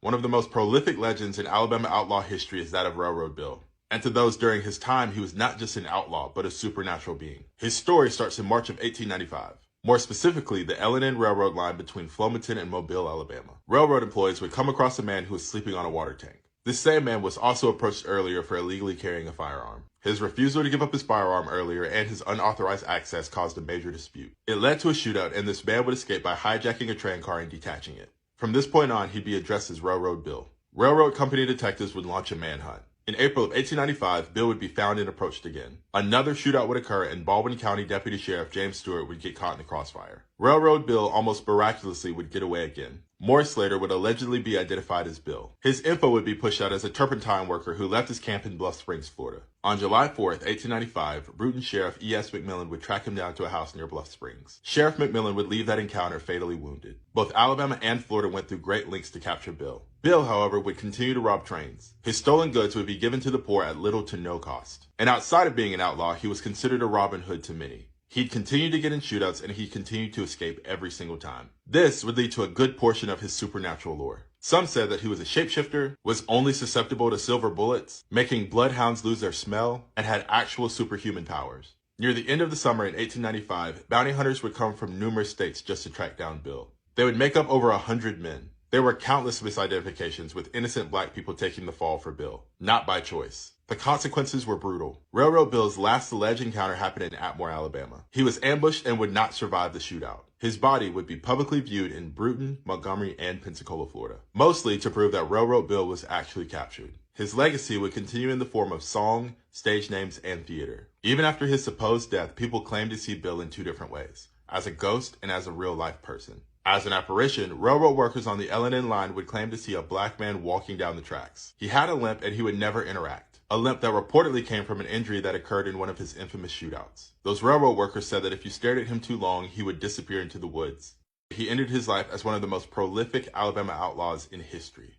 One of the most prolific legends in Alabama outlaw history is that of Railroad Bill. And to those during his time, he was not just an outlaw, but a supernatural being. His story starts in March of 1895. More specifically, the L&N Railroad line between Flomaton and Mobile, Alabama. Railroad employees would come across a man who was sleeping on a water tank. This same man was also approached earlier for illegally carrying a firearm. His refusal to give up his firearm earlier and his unauthorized access caused a major dispute. It led to a shootout, and this man would escape by hijacking a train car and detaching it. From this point on, he'd be addressed as Railroad Bill. Railroad company detectives would launch a manhunt. In April of 1895, Bill would be found and approached again. Another shootout would occur, and Baldwin County Deputy Sheriff James Stewart would get caught in the crossfire. Railroad Bill almost miraculously would get away again. Morris later would allegedly be identified as Bill. His info would be pushed out as a turpentine worker who left his camp in Bluff Springs, Florida. On July 4th, 1895, Bruton Sheriff E.S. McMillan would track him down to a house near Bluff Springs. Sheriff McMillan would leave that encounter fatally wounded. Both Alabama and Florida went through great lengths to capture Bill. Bill, however, would continue to rob trains. His stolen goods would be given to the poor at little to no cost. And outside of being an outlaw, he was considered a Robin Hood to many. He'd continue to get in shootouts, and he continued to escape every single time. This would lead to a good portion of his supernatural lore. Some said that he was a shapeshifter, was only susceptible to silver bullets, making bloodhounds lose their smell, and had actual superhuman powers. Near the end of the summer in 1895, bounty hunters would come from numerous states just to track down Bill. They would make up over 100 men. There were countless misidentifications, with innocent black people taking the fall for Bill, not by choice. The consequences were brutal. Railroad Bill's last alleged encounter happened in Atmore, Alabama. He was ambushed and would not survive the shootout. His body would be publicly viewed in Bruton, Montgomery, and Pensacola, Florida, mostly to prove that Railroad Bill was actually captured. His legacy would continue in the form of song, stage names, and theater. Even after his supposed death, people claimed to see Bill in two different ways, as a ghost and as a real-life person. As an apparition, railroad workers on the L&N line would claim to see a black man walking down the tracks. He had a limp and he would never interact. A limp that reportedly came from an injury that occurred in one of his infamous shootouts. Those railroad workers said that if you stared at him too long, he would disappear into the woods. He ended his life as one of the most prolific Alabama outlaws in history.